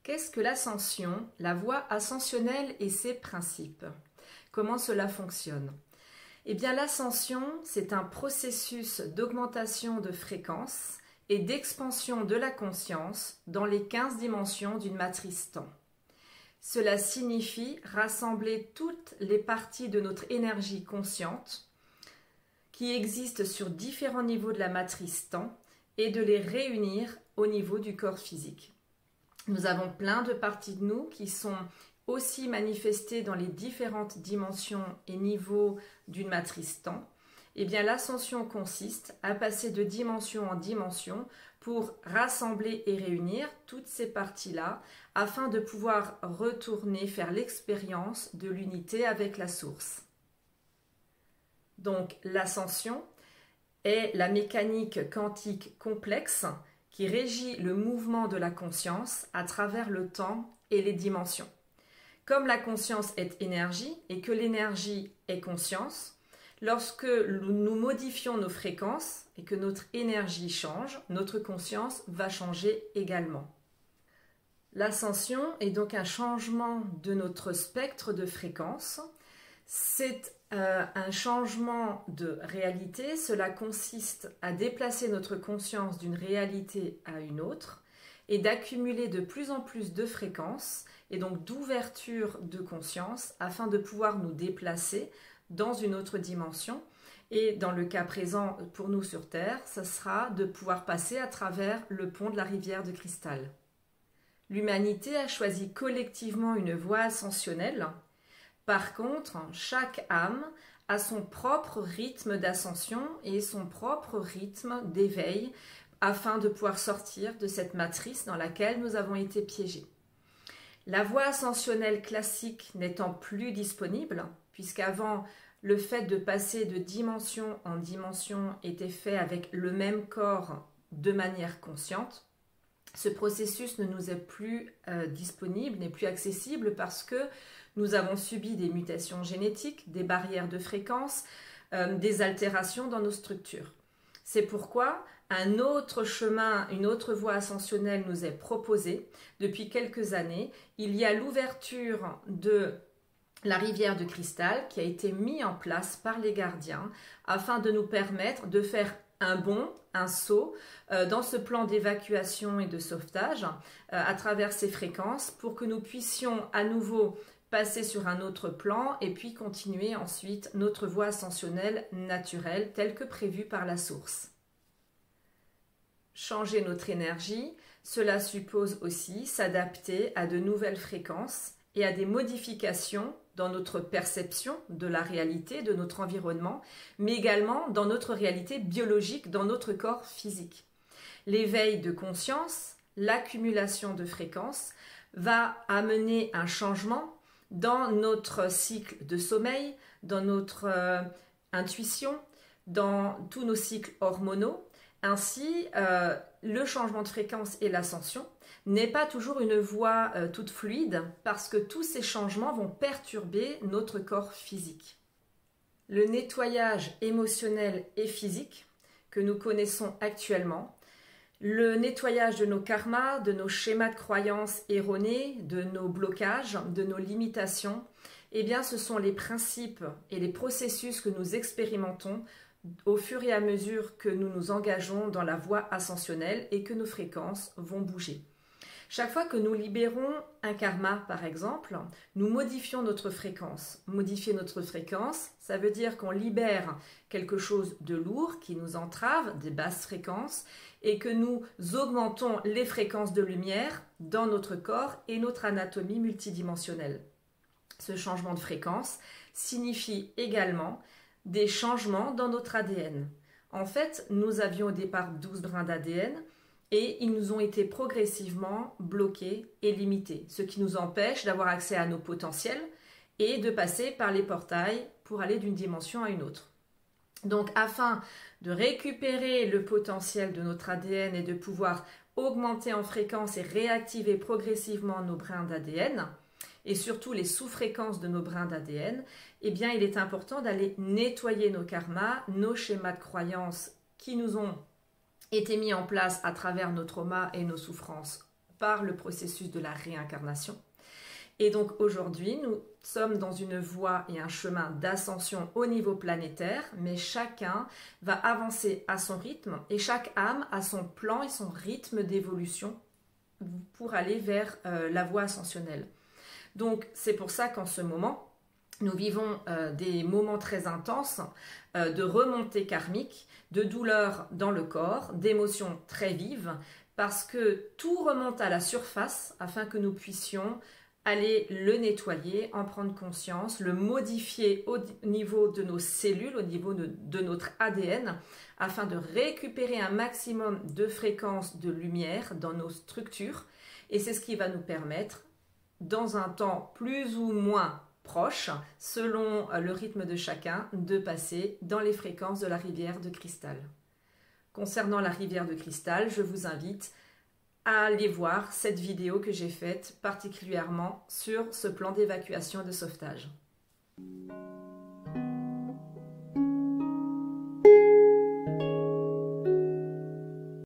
Qu'est-ce que l'ascension, la voie ascensionnelle et ses principes? Comment cela fonctionne? Eh bien, l'ascension, c'est un processus d'augmentation de fréquence et d'expansion de la conscience dans les 15 dimensions d'une matrice temps. Cela signifie rassembler toutes les parties de notre énergie consciente qui existent sur différents niveaux de la matrice temps et de les réunir au niveau du corps physique. Nous avons plein de parties de nous qui sont aussi manifestées dans les différentes dimensions et niveaux d'une matrice temps. Eh bien, l'ascension consiste à passer de dimension en dimension pour rassembler et réunir toutes ces parties-là afin de pouvoir retourner faire l'expérience de l'unité avec la source. Donc, l'ascension est la mécanique quantique complexe qui régit le mouvement de la conscience à travers le temps et les dimensions. Comme la conscience est énergie et que l'énergie est conscience, lorsque nous modifions nos fréquences et que notre énergie change, notre conscience va changer également. L'ascension est donc un changement de notre spectre de fréquence. C'est un changement de réalité. Cela consiste à déplacer notre conscience d'une réalité à une autre et d'accumuler de plus en plus de fréquences et donc d'ouverture de conscience afin de pouvoir nous déplacer dans une autre dimension. Et dans le cas présent pour nous sur Terre, ce sera de pouvoir passer à travers le pont de la rivière de cristal. L'humanité a choisi collectivement une voie ascensionnelle. Par contre, chaque âme a son propre rythme d'ascension et son propre rythme d'éveil afin de pouvoir sortir de cette matrice dans laquelle nous avons été piégés. La voie ascensionnelle classique n'étant plus disponible, puisqu'avant le fait de passer de dimension en dimension était fait avec le même corps de manière consciente, ce processus ne nous est plus disponible, n'est plus accessible parce que nous avons subi des mutations génétiques, des barrières de fréquence, des altérations dans nos structures. C'est pourquoi un autre chemin, une autre voie ascensionnelle nous est proposée depuis quelques années. Il y a l'ouverture de la rivière de cristal qui a été mise en place par les gardiens afin de nous permettre de faire un bond, un saut dans ce plan d'évacuation et de sauvetage à travers ces fréquences pour que nous puissions à nouveau passer sur un autre plan et puis continuer ensuite notre voie ascensionnelle naturelle telle que prévue par la source. Changer notre énergie, cela suppose aussi s'adapter à de nouvelles fréquences et à des modifications dans notre perception de la réalité, de notre environnement, mais également dans notre réalité biologique, dans notre corps physique. L'éveil de conscience, l'accumulation de fréquences va amener un changement dans notre cycle de sommeil, dans notre intuition, dans tous nos cycles hormonaux. Ainsi, le changement de fréquence et l'ascension n'est pas toujours une voie toute fluide parce que tous ces changements vont perturber notre corps physique. Le nettoyage émotionnel et physique que nous connaissons actuellement, le nettoyage de nos karmas, de nos schémas de croyances erronés, de nos blocages, de nos limitations, eh bien ce sont les principes et les processus que nous expérimentons au fur et à mesure que nous nous engageons dans la voie ascensionnelle et que nos fréquences vont bouger. Chaque fois que nous libérons un karma, par exemple, nous modifions notre fréquence. Modifier notre fréquence, ça veut dire qu'on libère quelque chose de lourd qui nous entrave, des basses fréquences, et que nous augmentons les fréquences de lumière dans notre corps et notre anatomie multidimensionnelle. Ce changement de fréquence signifie également des changements dans notre ADN. En fait, nous avions au départ 12 brins d'ADN et ils nous ont été progressivement bloqués et limités, ce qui nous empêche d'avoir accès à nos potentiels et de passer par les portails pour aller d'une dimension à une autre. Donc, afin de récupérer le potentiel de notre ADN et de pouvoir augmenter en fréquence et réactiver progressivement nos brins d'ADN, et surtout les sous-fréquences de nos brins d'ADN, eh bien, il est important d'aller nettoyer nos karmas, nos schémas de croyances qui nous ont été mis en place à travers nos traumas et nos souffrances par le processus de la réincarnation. Et donc aujourd'hui, nous sommes dans une voie et un chemin d'ascension au niveau planétaire, mais chacun va avancer à son rythme et chaque âme a son plan et son rythme d'évolution pour aller vers la voie ascensionnelle. Donc c'est pour ça qu'en ce moment, nous vivons des moments très intenses de remontée karmique, de douleur dans le corps, d'émotions très vives, parce que tout remonte à la surface afin que nous puissions aller le nettoyer, en prendre conscience, le modifier au niveau de nos cellules, au niveau de notre ADN, afin de récupérer un maximum de fréquences de lumière dans nos structures. Et c'est ce qui va nous permettre, dans un temps plus ou moins proche, selon le rythme de chacun, de passer dans les fréquences de la rivière de cristal. Concernant la rivière de cristal, je vous invite à aller voir cette vidéo que j'ai faite particulièrement sur ce plan d'évacuation et de sauvetage.